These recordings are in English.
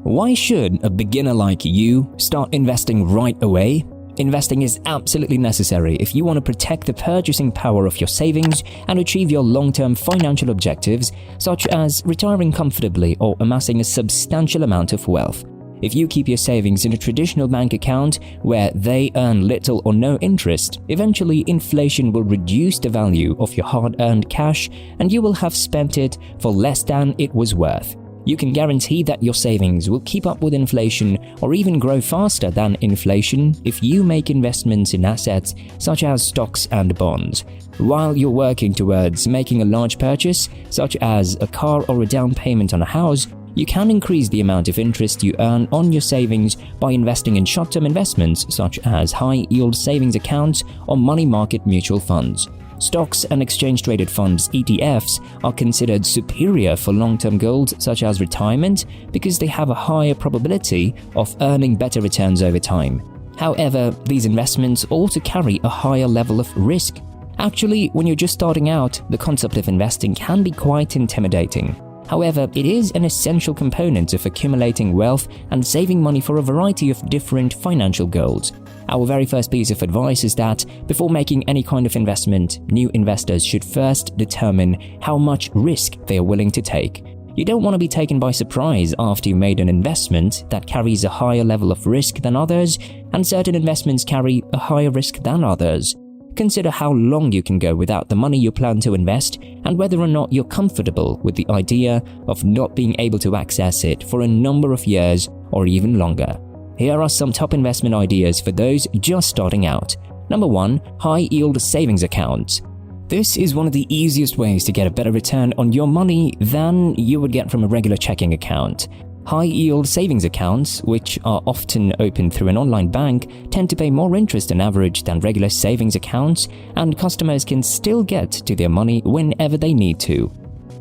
Why should a beginner like you start investing right away? Investing is absolutely necessary if you want to protect the purchasing power of your savings and achieve your long-term financial objectives, such as retiring comfortably or amassing a substantial amount of wealth. If you keep your savings in a traditional bank account where they earn little or no interest, eventually inflation will reduce the value of your hard-earned cash and you will have spent it for less than it was worth. You can guarantee that your savings will keep up with inflation or even grow faster than inflation if you make investments in assets such as stocks and bonds. While you're working towards making a large purchase, such as a car or a down payment on a house, you can increase the amount of interest you earn on your savings by investing in short-term investments such as high-yield savings accounts or money market mutual funds. Stocks and exchange-traded funds (ETFs) are considered superior for long-term goals such as retirement because they have a higher probability of earning better returns over time. However, these investments also carry a higher level of risk. Actually, when you're just starting out, the concept of investing can be quite intimidating. However, it is an essential component of accumulating wealth and saving money for a variety of different financial goals. Our very first piece of advice is that before making any kind of investment, new investors should first determine how much risk they are willing to take. You don't want to be taken by surprise after you made an investment that carries a higher level of risk than others, and certain investments carry a higher risk than others. Consider how long you can go without the money you plan to invest and whether or not you're comfortable with the idea of not being able to access it for a number of years or even longer. Here are some top investment ideas for those just starting out. Number 1. High-yield savings accounts. This is one of the easiest ways to get a better return on your money than you would get from a regular checking account. High-yield savings accounts, which are often opened through an online bank, tend to pay more interest on average than regular savings accounts, and customers can still get to their money whenever they need to.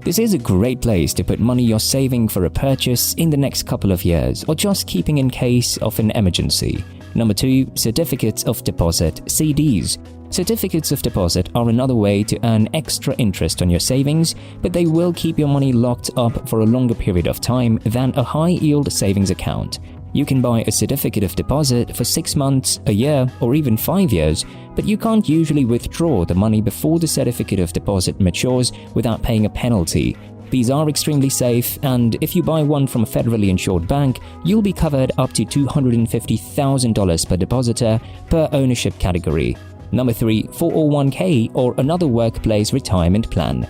This is a great place to put money you're saving for a purchase in the next couple of years or just keeping in case of an emergency. Number 2. Certificates of deposit (CDs). Certificates of deposit are another way to earn extra interest on your savings, but they will keep your money locked up for a longer period of time than a high-yield savings account. You can buy a certificate of deposit for 6 months, a year, or even 5 years, but you can't usually withdraw the money before the certificate of deposit matures without paying a penalty. These are extremely safe, and if you buy one from a federally insured bank, you'll be covered up to $250,000 per depositor per ownership category. Number 3. 401k or another workplace retirement plan.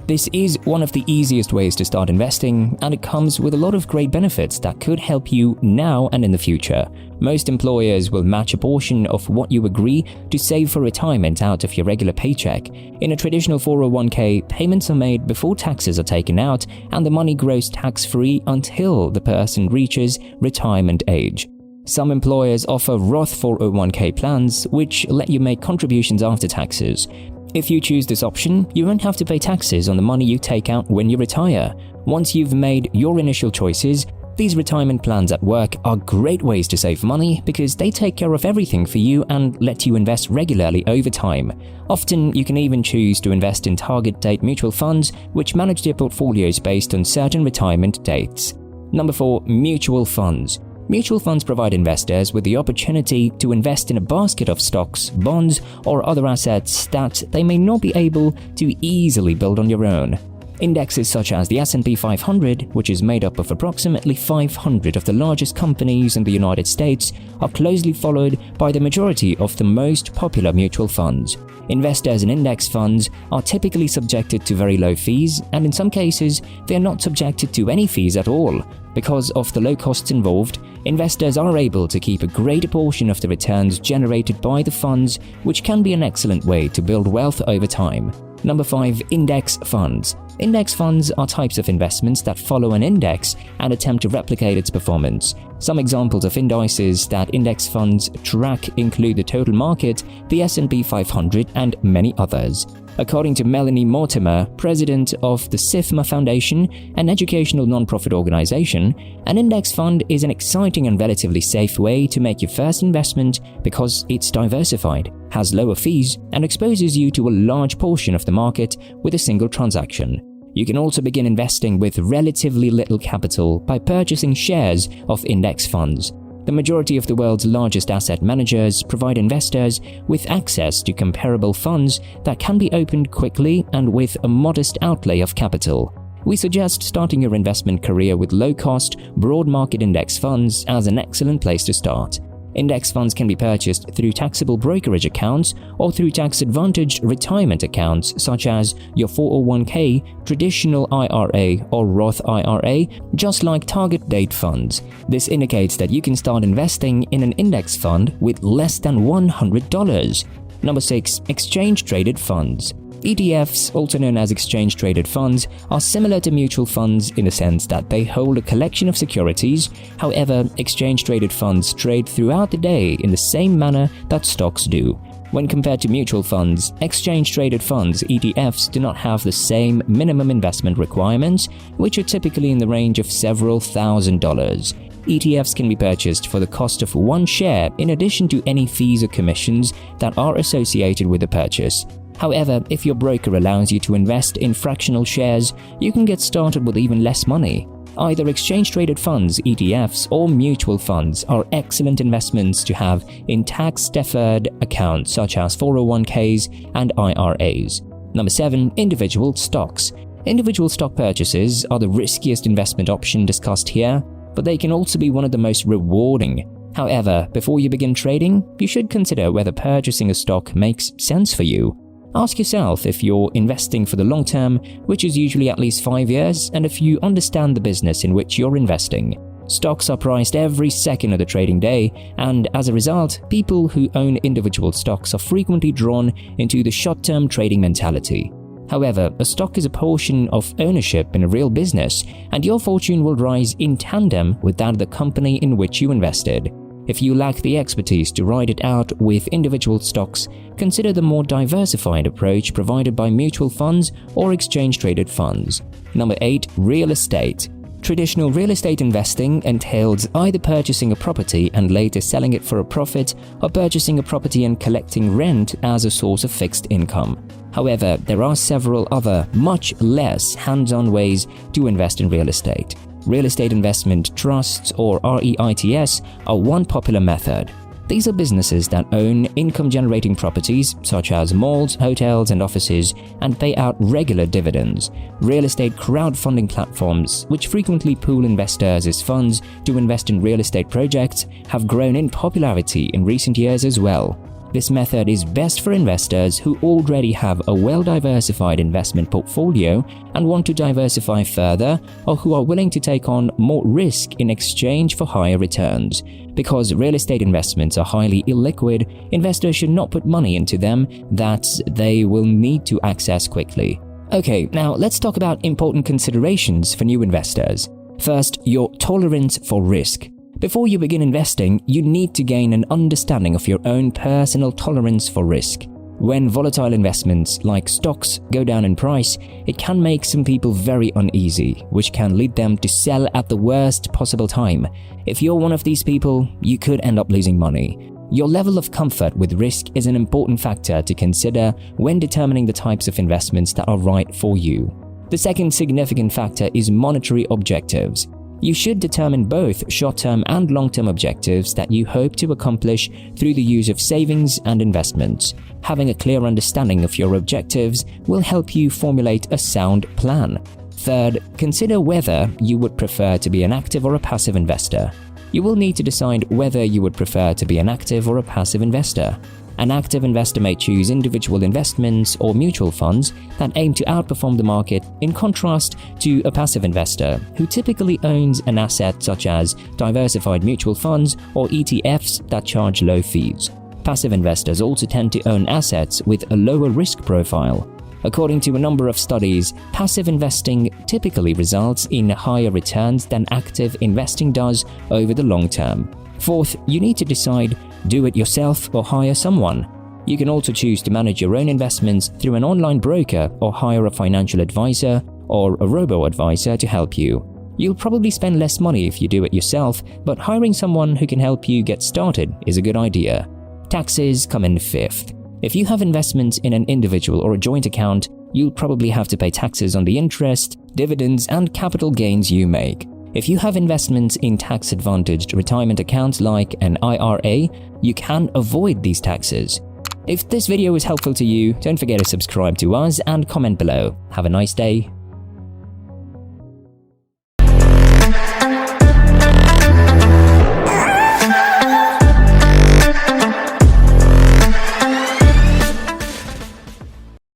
This is one of the easiest ways to start investing, and it comes with a lot of great benefits that could help you now and in the future. Most employers will match a portion of what you agree to save for retirement out of your regular paycheck. In a traditional 401k, payments are made before taxes are taken out, and the money grows tax-free until the person reaches retirement age. Some employers offer Roth 401k plans, which let you make contributions after taxes. If you choose this option, you won't have to pay taxes on the money you take out when you retire. Once you've made your initial choices, these retirement plans at work are great ways to save money because they take care of everything for you and let you invest regularly over time. Often, you can even choose to invest in target date mutual funds, which manage their portfolios based on certain retirement dates. Number 4. Mutual funds. Mutual funds provide investors with the opportunity to invest in a basket of stocks, bonds, or other assets that they may not be able to easily build on your own. Indexes such as the S&P 500, which is made up of approximately 500 of the largest companies in the United States, are closely followed by the majority of the most popular mutual funds. Investors in index funds are typically subjected to very low fees, and in some cases, they are not subjected to any fees at all. Because of the low costs involved, investors are able to keep a greater portion of the returns generated by the funds, which can be an excellent way to build wealth over time. Number 5. Index funds. Index funds are types of investments that follow an index and attempt to replicate its performance. Some examples of indices that index funds track include the total market, the S&P 500, and many others. According to Melanie Mortimer, president of the SIFMA Foundation, an educational non-profit organization, an index fund is an exciting and relatively safe way to make your first investment because it's diversified, has lower fees, and exposes you to a large portion of the market with a single transaction. You can also begin investing with relatively little capital by purchasing shares of index funds. The majority of the world's largest asset managers provide investors with access to comparable funds that can be opened quickly and with a modest outlay of capital. We suggest starting your investment career with low-cost, broad market index funds as an excellent place to start. Index funds can be purchased through taxable brokerage accounts or through tax-advantaged retirement accounts such as your 401k, traditional IRA, or Roth IRA, just like target date funds. This indicates that you can start investing in an index fund with less than $100. Number 6. Exchange-traded funds. ETFs, also known as exchange-traded funds, are similar to mutual funds in the sense that they hold a collection of securities. However, exchange-traded funds trade throughout the day in the same manner that stocks do. When compared to mutual funds, exchange-traded funds, ETFs, do not have the same minimum investment requirements, which are typically in the range of several $1,000s. ETFs can be purchased for the cost of one share in addition to any fees or commissions that are associated with the purchase. However, if your broker allows you to invest in fractional shares, you can get started with even less money. Either exchange-traded funds, ETFs, or mutual funds are excellent investments to have in tax-deferred accounts such as 401ks and IRAs. Number 7. Individual stocks. Individual stock purchases are the riskiest investment option discussed here, but they can also be one of the most rewarding. However, before you begin trading, you should consider whether purchasing a stock makes sense for you. Ask yourself if you're investing for the long term, which is usually at least 5 years, and if you understand the business in which you're investing. Stocks are priced every second of the trading day, and as a result, people who own individual stocks are frequently drawn into the short-term trading mentality. However, a stock is a portion of ownership in a real business, and your fortune will rise in tandem with that of the company in which you invested. If you lack the expertise to ride it out with individual stocks, consider the more diversified approach provided by mutual funds or exchange-traded funds. Number 8. Real estate. Traditional real estate investing entails either purchasing a property and later selling it for a profit, or purchasing a property and collecting rent as a source of fixed income. However, there are several other, much less hands-on ways to invest in real estate. Real estate investment trusts, or REITs, are one popular method. These are businesses that own income-generating properties such as malls, hotels, and offices and pay out regular dividends. Real estate crowdfunding platforms, which frequently pool investors as funds to invest in real estate projects, have grown in popularity in recent years as well. This method is best for investors who already have a well-diversified investment portfolio and want to diversify further, or who are willing to take on more risk in exchange for higher returns. Because real estate investments are highly illiquid, investors should not put money into them that they will need to access quickly. Okay, now let's talk about important considerations for new investors. First, your tolerance for risk. Before you begin investing, you need to gain an understanding of your own personal tolerance for risk. When volatile investments like stocks go down in price, it can make some people very uneasy, which can lead them to sell at the worst possible time. If you're one of these people, you could end up losing money. Your level of comfort with risk is an important factor to consider when determining the types of investments that are right for you. The second significant factor is monetary objectives. You should determine both short-term and long-term objectives that you hope to accomplish through the use of savings and investments. Having a clear understanding of your objectives will help you formulate a sound plan. Third, consider whether you would prefer to be an active or a passive investor. You will need to decide whether you would prefer to be an active or a passive investor. An active investor may choose individual investments or mutual funds that aim to outperform the market, in contrast to a passive investor who typically owns an asset such as diversified mutual funds or ETFs that charge low fees. Passive investors also tend to own assets with a lower risk profile. According to a number of studies, passive investing typically results in higher returns than active investing does over the long term. Fourth, you need to decide, do it yourself or hire someone. You can also choose to manage your own investments through an online broker or hire a financial advisor or a robo-advisor to help you. You'll probably spend less money if you do it yourself, but hiring someone who can help you get started is a good idea. Taxes come in fifth. If you have investments in an individual or a joint account, you'll probably have to pay taxes on the interest, dividends, and capital gains you make. If you have investments in tax-advantaged retirement accounts like an IRA, you can avoid these taxes. If this video was helpful to you, don't forget to subscribe to us and comment below. Have a nice day.